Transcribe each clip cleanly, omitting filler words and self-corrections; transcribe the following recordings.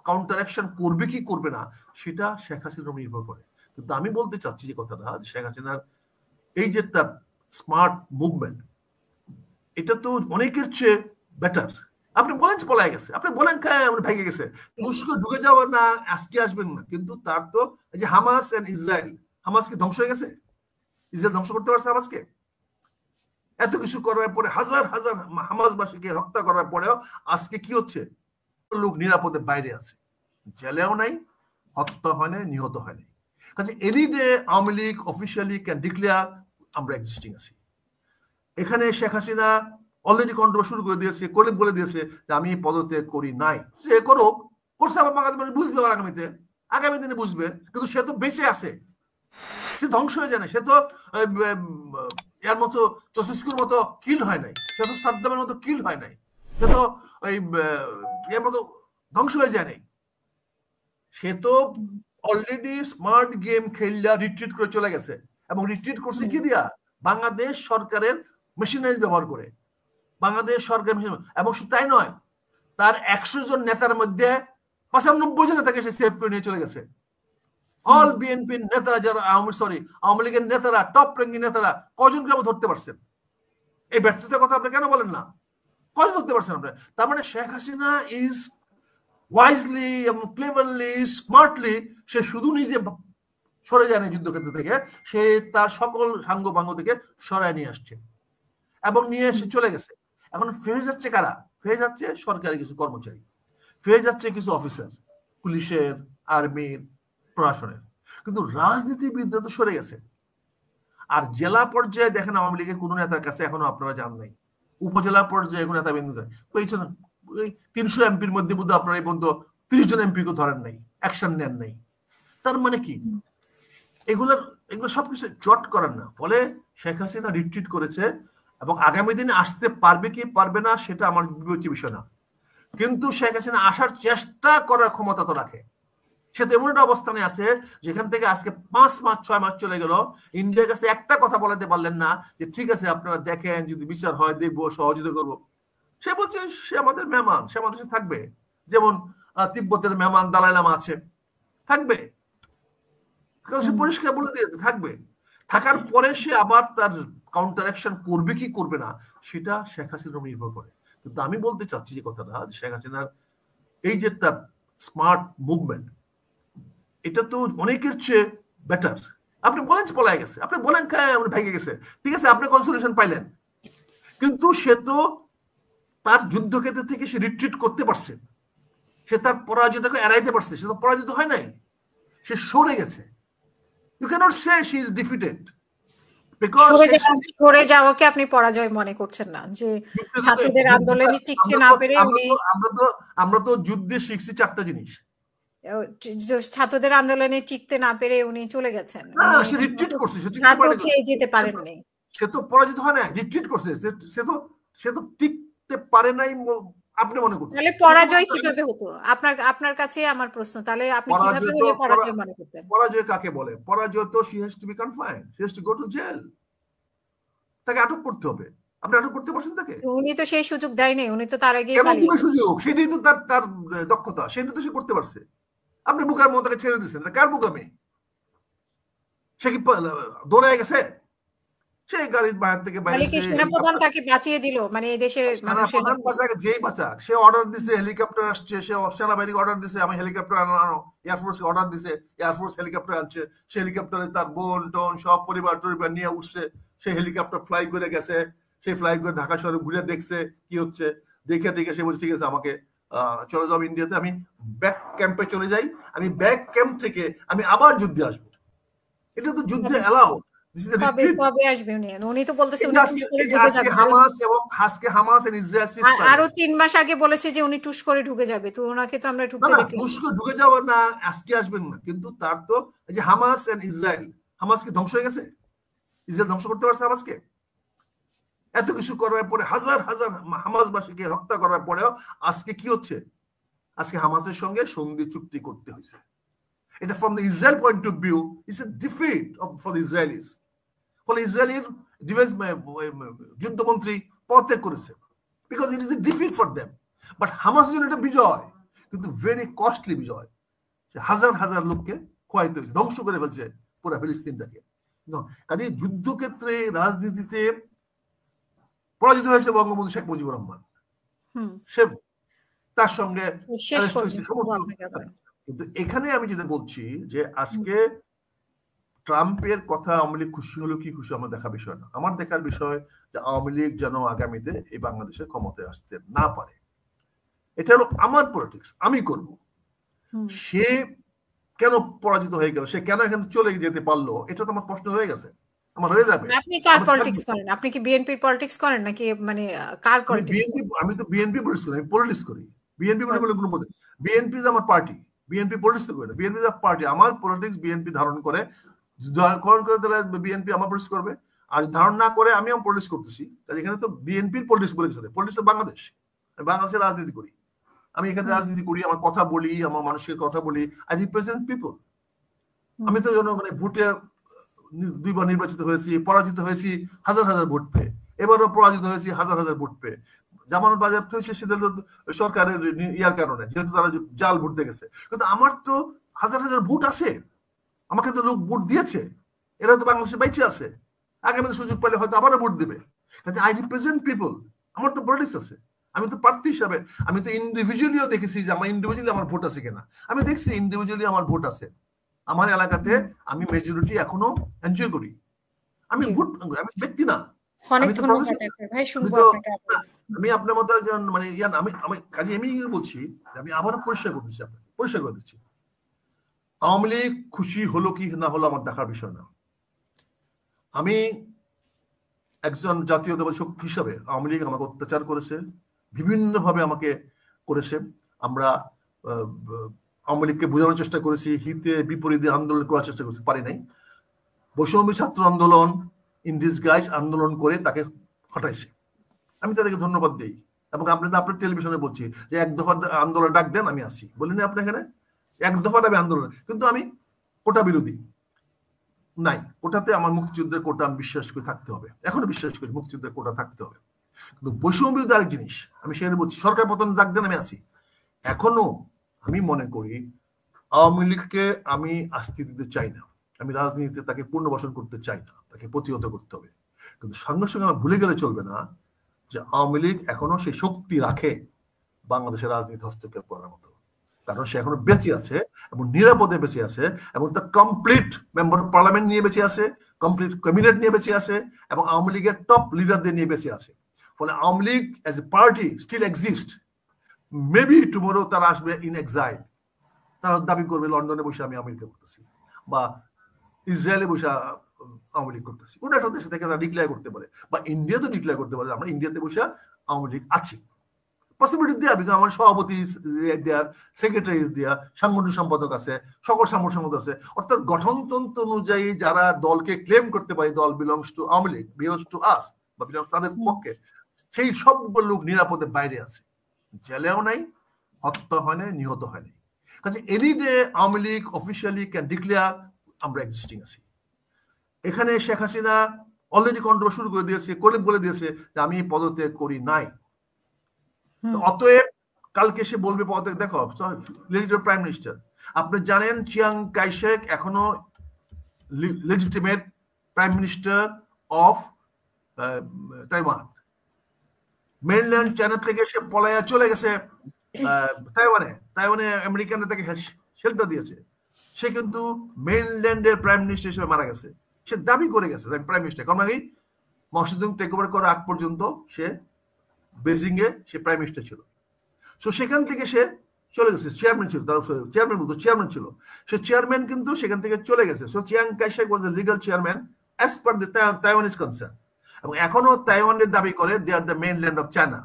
Counter action করবে কি করবে না সেটা শেখ হাসিনার উপর নির্ভর করে। কিন্তু আমি বলতে চাচ্ছি যে কথাটা, শেখ হাসিনার এই যে তার স্মার্ট মুভমেন্ট, এটা তো অনেকের চেয়ে বেটার। আপনি বলেন পলায় গেছে, আপনি বলেন ভেঙে গেছে, তুরস্ক ঢুকে যাওয়ার না আজকে আসবেন না, কিন্তু তার তো এই যে হামাস এন্ড ইসরায়েল, হামাস কি ধ্বংস হয়ে গেছে? ইসরায়েল ধ্বংস করতে পারছে হামাসকে? এত কিছু করার পরে, হাজার হাজার হামাসবাসীকে হত্যা করার পরেও আজকে কি হচ্ছে? লোক নিরাপদে বাইরে আছে, জেলেও নাই, হত্যা হয় নাই, নিহত হয় নাই। কাজে any day Awami League officially can declare আমরা এক্সিস্টিং আছি। এখানে শেখ হাসিনা অলরেডি কন্ট্রোল শুরু করে দিয়েছে, করে বলে দিয়েছে যে আমি পদত্যাগ করি নাই। সে করুক, করছে, আবার বাংলাদেশ মানুষ বুঝবে আগামীতে, আগামী দিনে বুঝবে। কিন্তু সে তো বেঁচে আছে, সে ধ্বংস হয়ে যায় না, সে তো এর মতো চসিস্কুর মতো কিল হয় নাই, সে তো সাদ্দামের মতো কিল হয় নাই, সে তো ওই এর মতো ধ্বংস হয়ে যায় নাই। সে তো অলরেডি স্মার্ট গেম খেললা রিট্রিট করে চলে গেছে, এবং রিট্রিট করছে কি দিয়া? বাংলাদেশ সরকারের মেশিনারি ব্যবহার করে, বাংলাদেশ সরকার, এবং শুধু তাই নয়, তার 100 জন নেতার মধ্যে 95 জন নেতাকে সে সেভ করে নিয়ে চলে গেছে। অল বিএনপি নেতারা, যারা আওয়ামী লীগের নেতারা, টপ র্যাঙ্কিং নেতারা, কজনকে আপনি ধরতে পারছেন? এই ব্যর্থতার কথা আপনি কেন বলেন না? কজন ধরতে পারছেন আপনি? তার মানে শেখ হাসিনা ইজ ওয়াইজলি এবং ক্লেভারলি, স্মার্টলি, সে শুধু নিজে সরে যায় না যুদ্ধক্ষেত্র থেকে, সে তার সকল সাঙ্গ পাঙ্গ থেকে সরায় নিয়ে আসছে এবং নিয়ে এসে চলে গেছে। এখন ফিরে যাচ্ছে কারা? ফিরে যাচ্ছে সরকারি কিছু কর্মচারী, ফিরে যাচ্ছে কিছু অফিসার, পুলিশের, আর্মির, প্রশাসনের। কিন্তু রাজনীতিবিদরা তো সরে গেছে। আর জেলা পর্যায়ে দেখেন আওয়ামী লীগের কোন নেতার কাছে এখনো আপনারা যান নাই। উপজেলা পর্যায়ে কোন নেতা বিন্দু 300 এমপির মধ্যে বুধ আপনারা এই পর্যন্ত 30 জন এমপি কে ধরেন নাই, অ্যাকশন নেন নাই। তার মানে কি? এগুলো সবকিছু জট করার না। ফলে শেখ হাসিনা রিট্রিট করেছে, এবং আগামী দিনে আসতে পারবে কি পারবে না সেটা আমার বিবেচ্য বিষয় না। কিন্তু শেখ হাসিনা আসার চেষ্টা করার ক্ষমতা তো রাখে। সে তো এমন একটা অবস্থানে আছে যেখান থেকে আজকে 5 মাস 6 মাস চলে গেল, ইন্ডিয়ার কাছে একটা কথা বলাতে পারলেন না যে ঠিক আছে আপনারা দেখেন, যদি বিচার হয় দেখবো, সহযোগিতা করবো। সে বলছে সে আমাদের মেহমান, সে আমাদের সাথে থাকবে। যেমন তিব্বতের মেহমান দালাই লামা আছে, থাকবে, সে পরিষ্কার বলে দিয়েছে থাকবে। থাকার পরে সে আবার তার কাউন্টার অ্যাকশন করবে কি করবে না সেটা শেখ হাসিনার উপর নির্ভর করে। কিন্তু আমি বলতে চাচ্ছি যে কথাটা, শেখ হাসিনার এই যে তার স্মার্ট মুভমেন্ট, এটা তো অনেকের চেয়ে বেটার। আপনি বলেন পলায় গেছে, আপনি বলেন ভেঙে গেছে, ঠিক আছে, আপনি কনসোলেশন পাইলেন, কিন্তু সে তো তার যুদ্ধক্ষেত্র থেকে সে রিট্রিট করতে পারছে, সে তার পরাজয়টাকে এড়াইতে পারছে। সে তো পরাজিত হয় নাই, সে সরে গেছে। You cannot say she is defeated. সরে যাওয়াকে আপনি পরাজয় মনে করছেন না? যে ছাত্রদের আন্দোলনে টিকতে না পেরে আমরা তো যুদ্ধে শিখছি 4টা জিনিস। ছাত্রদের আন্দোলনে টিকতে না পেরে উনি চলে গেছেন, সে রিট্রিট করছে, খেয়ে যেতে পারেননি, সে তো পরাজিত হয় না, রিট্রিট করছে। সে তো টিকতে পারে নাই আপনি মনে করছেন। তাহলে পরাজয় কিভাবে হতো? আপনার কাছে আমার প্রশ্ন, তাহলে আপনি কিভাবে হলে পরাজয় মনে করতেন? পরাজয় কাকে বলে? পরাজয় তো she has to be confined, she has to go to jail, তাকে আটক করতে হবে। আপনি আটক করতে পারছেন তাকে? উনি তো সেই সুযোগ দেয়নি, উনি তো তার আগেই পালিয়ে গেছেন। সুযোগ, সেটাই তো তার দক্ষতা, সেটা তো সে করতে পারছে। আপনি বুকার মতো তাকে ছেড়ে দিচ্ছেন, কার বুকামে? সে কি দৌড়ে গেছে? সে গাড়ির বাইরে থেকে সেনাপ্রধান তাকে বাঁচিয়ে দিল, মানে এই দেশের সেনাপ্রধান বাঁচাক, যেই বাঁচাক, সে অর্ডার দিছে, হেলিকপ্টার আসছে, সে সেনাবাহিনীকে অর্ডার দিছে আমি হেলিকপ্টার আনো, এয়ারফোর্সকে অর্ডার দিছে, এয়ারফোর্স হেলিকপ্টার আনছে, সে হেলিকপ্টারে তার বোন টোন সব পরিবার টরিবার নিয়ে উঠছে, সে হেলিকপ্টার ফ্লাই করে গেছে, সে ফ্লাই করে ঢাকা শহরে ঘুরে দেখছে কি হচ্ছে, দেখে টেকে সে বলছে ঠিক আছে আমাকে চলে যাবো ইন্ডিয়াতে, আমি ব্যাক ক্যাম্পে চলে যাই, আমি ব্যাক ক্যাম্প থেকে আমি আবার যুদ্ধে আসবো। এটা তো যুদ্ধে এলাও। আরো 3 মাস আগে বলেছে যে উনি টুস করে ঢুকে যাবে, তো ওনাকে তো আমরা ঢুকে যাওয়ার না আজকে আসবেন না, কিন্তু তার তো এই যে হামাস এন্ড ইসরায়েল, হামাস কি ধ্বংস হয়ে গেছে? ইসরায়েল ধ্বংস করতে পারছে হামাসকে? এত কিছু করার পরে, হাজার হাজার হামাসবাসীকে হত্যা করার পরেও আজকে কি হচ্ছে? আজকে হামাসের সঙ্গে সন্ধি চুক্তি করতে হয়েছে। এটা from the Israel point of view is a defeat for the Israelis. ফলে ইসরায়েলের ডিফেন্স যুদ্ধমন্ত্রী পদত্যাগ করেছে, because it is a defeat for them. But হামাসের জন্য এটা বিজয়, কিন্তু ভেরি কস্টলি বিজয়। হাজার হাজার লোককে খোয়াইতে হয়েছে, ধ্বংস করে ফেলছে পুরো ফিলিস্তিনটাকে। কাজে যুদ্ধক্ষেত্রে রাজনীতিতে পরাজিত হয়েছে বঙ্গবন্ধু শেখ মুজিবুর রহমান, সে তার সঙ্গে কিন্তু এখানে আমি যেটা বলছি যে আজকে ট্রাম্পের কথা আওয়ামী লীগ খুশি হলো কি খুশি আমার দেখার বিষয় না। আমার দেখার বিষয় যে আওয়ামী লীগ যেন আগামীতে এই বাংলাদেশে ক্ষমতায় আসতে না পারে। এটা হলো আমার পলিটিক্স, আমি করব। সে কেন পরাজিত হয়ে গেল, সে কেন এখানে চলে যেতে পারলো, এটা তো আমার প্রশ্ন হয়ে গেছে, আমার হয়ে যাবে। আপনি কার পলিটিক্স করেন? আপনি কি বিএনপির পলিটিক্স করেন নাকি মানে কার পলিটিক্স? আমি তো বিএনপি পলিটিক্স করি, আমি পলিটিক্স করি। বিএনপি বলে কোনো বিএনপি আমার পার্টি, বিএনপি পলিটিক্স করে না, বিএনপি পার্টি। আমার পলিটিক্স বিএনপি ধারণ করে তাহলে বিএনপি আমার পলিটিক্স করবে, আর ধারণ না করে আমি আমার পলিটিক্স করতেছি। এখানে তো বিএনপির পলিটিক্স বলে কিছু নেই, পলিটিক্স বাংলাদেশ, আমি বাংলাদেশের রাজনীতি করি, আমি এখানে রাজনীতি করি, আমার কথা বলি, আমার মানুষের কথা বলি, আই রিপ্রেজেন্ট পিপল। আমি তো জনগণের ভোটে 2 বার নির্বাচিত হয়েছি, পরাজিত হয়েছি হাজার হাজার ভোট পেয়ে, এবারও পরাজিত হয়েছি হাজার হাজার ভোট পেয়ে। জামানত বাজেয়াপ্ত হয়েছে সেটা সরকারের ইয়ার কারণে, যেহেতু তারা জাল ভোট দিয়ে গেছে। কিন্তু আমার তো হাজার হাজার ভোট আছে, আমাকে তো লোক ভোট দিয়েছে, এরা তো বাংলাদেশে বাইচে আছে, আগামী সুযোগ পেলে হয়তো আবারও ভোট দেবে। আই রিপ্রেজেন্ট পিপল, আমার তো পলিটিক্স আছে। আমি তো প্রার্থী হিসাবে, আমি তো ইন্ডিভিজুয়ালিও দেখেছি যে আমার ইন্ডিভিজুয়ালি আমার ভোট আছে কিনা, আমি দেখছি ইন্ডিভিজুয়ালি আমার ভোট আছে। আমার এলাকাতে আমি মেজরিটি এখনো এনজয় করি, আমি ভোট, আমি ব্যক্তি না। আমি আপনার মতো একজন মানে আমি কাজে আমি বলছি, আমি আবারও পরিষ্কার করতেছি, আপনাকে পরিষ্কার করে দিচ্ছি, আওয়ামী লীগ খুশি হলো কি না হলো আমার দেখার বিষয় না। আমি একজন জাতীয়তাবাদী শক্তি হিসাবে আওয়ামী লীগ আমাকে অত্যাচার করেছে, বিভিন্ন ভাবে আমাকে করেছে। আমরা আওয়ামী লীগকে বোঝানোর চেষ্টা করেছি, হিতে বিপরীতে আন্দোলন করার চেষ্টা করেছি, পারি নাই। বৈষম্য ছাত্র আন্দোলন ইন ডিসগাইজ আন্দোলন করে তাকে হটাইছে, আমি তাদেরকে ধন্যবাদ দিই। এবং আপনার টেলিভিশনে বলছি যে 1 দফা আন্দোলন ডাক দেন, আমি আসি, বলিনি আপনি এখানে 1 দফা আমি আন্দোলন। কিন্তু আমি কোটা বিরোধী নাই, কোটাতে আমার মুক্তিযুদ্ধের কোটা আমি বিশ্বাস করে থাকতে হবে, এখনো বিশ্বাস করি মুক্তিযুদ্ধের কোটা থাকতে হবে। কিন্তু বৈষম্য বিরোধী আরেক জিনিস, আমি সেখানে বলছি সরকার পতন ডাক দেন, আমি আসি। এখনো আমি মনে করি আওয়ামী লীগকে আমি আসতে দিতে চাই না, আমি রাজনীতিতে তাকে পুনর্বাসন করতে চাই না, তাকে প্রতিহত করতে হবে। কিন্তু সঙ্গে সঙ্গে আমার ভুলে গেলে চলবে না যে আওয়ামী লীগ এখনো সেই শক্তি রাখে বাংলাদেশের রাজনীতি হস্তক্ষেপ করার মতো, কারণ সে এখনো বেঁচে আছে এবং নিরাপদে বেঁচে আছে, এবং তার কমপ্লিট মেম্বার অফ পার্লামেন্ট নিয়ে বেঁচে আছে, কমপ্লিট ক্যাবিনেট নিয়ে বেঁচে আছে, এবং আওয়ামী লীগের টপ লিডারদের নিয়ে বেঁচে আছে। ফলে Awami League as a party still exist. Maybe tomorrow তারা আসবে ইন এক্সাইল, তারা দাবি করবে লন্ডনে বসে আমি আমেরিকা করতেছি, বা ইসরায়েলে বসে আওয়ামী লীগ করতেছি, কোনো একটা দেশে থেকে তারা ডিক্লেয়ার করতে পারে, বা ইন্ডিয়াতে ডিক্লেয়ার করতে পারে আমরা ইন্ডিয়াতে বসে আওয়ামী লীগ আছি। পসিবিলিটি দেওয়া, বিকজ আমার সভাপতি দেওয়ার, সেক্রেটারি দেওয়া, সাংগঠনিক সম্পাদক আছে, সকল সাংগঠনিক আছে, অর্থাৎ গঠনতন্ত্র অনুযায়ী যারা দলকে ক্লেম করতে পারে দল belongs to Awami League, belongs to us, বা বিলংস তাদের পক্ষে, সেই সবগুলো লোক নিরাপদে বাইরে আছে, জেলেও নাই, হত্যা হয় নাই, নিহত হয় নাই। কাজে any day Awami League officially can declare আমরা এক্সিস্টিং আছি। এখানে শেখ হাসিনা অলরেডি কন্ট্রোল শুরু করে দিয়েছে, করে বলে দিয়েছে যে আমি পদত্যাগ করি নাই। অতএব কালকে সে বলবে পদত্যাগ, দেখো লেজিটিমেট প্রাইম মিনিস্টার, আপনি জানেন চিয়াং কাইশেক এখনো legitimate prime minister of Taiwan. Mainland China থেকে সে পলায়া চলে গেছে তাইওয়ানে আমেরিকানরা তাকে শেল্টার দিয়েছে। সে কিন্তু মেইনল্যান্ডের প্রাইম মিনিস্টার হিসেবে মারা গেছে, সে দাবি করে গেছে প্রাইম মিনিস্টার, কারণ আগেই মসজিদুং টেক ওভার করার আগ পর্যন্ত সে বেজিং এ সে প্রাইম মিনিস্টার ছিল। সো সেখান থেকে সে চলে গেছে, চেয়ারম্যান ছিল, তার চেয়ারম্যান ছিল, সে চেয়ারম্যান কিন্তু সেখান থেকে চলে গেছে। So Chiang Kaishek was a legal chairman as per the Taiwanese concern, এবং এখনো তাইওয়ানের দাবি করে they are the mainland of China.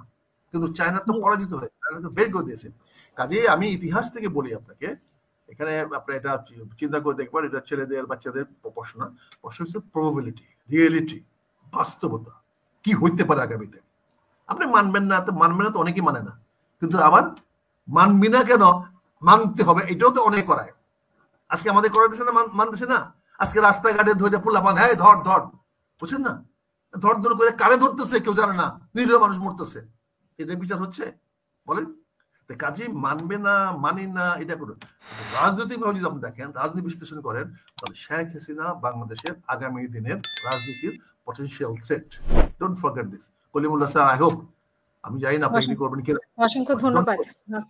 কিন্তু চায়না তো পরাজিত হয়েছে, চায়না তো বের করে দিয়েছে। কাজেই আমি ইতিহাস থেকে বলি আপনাকে, এখানে আপনার এটা চিন্তা করে দেখবেন, এটা ছেলেদের বাচ্চাদের প্রশ্ন না, প্রশ্ন হচ্ছে প্রবাবিলিটি, রিয়েলিটি, বাস্তবতা কি হইতে পারে আগামীতে। আপনি মানবেন না, তো মানবেন না, তো অনেকেই মানে না, কিন্তু আবার মানবি না কেন, মানতে হবে, এটাও তো অনেক করায়। আজকে আমাদের করাতেছে না, মানতেছে না। আজকে রাস্তাঘাটে ধরে পোলাপান, হ্যাঁ ধর ধর, বুঝছেন না, ধর ধর করে কারে ধরতেছে কেউ জানে না, নিরীহ মানুষ মরতেছে, এটা বিচার হচ্ছে বলেন? কাজে মানবে না মানি না এটা করুন। রাজনৈতিক ভাবে যদি আপনি দেখেন, রাজনীতি বিশ্লেষণ করেন, তাহলে শেখ হাসিনা বাংলাদেশের আগামী দিনের রাজনীতির potential threat. Don't forget this. Kalimullah sir, I hope, আমি জানি না আপনি এগ্রি করবেন কিনা। অসংখ্য ধন্যবাদ।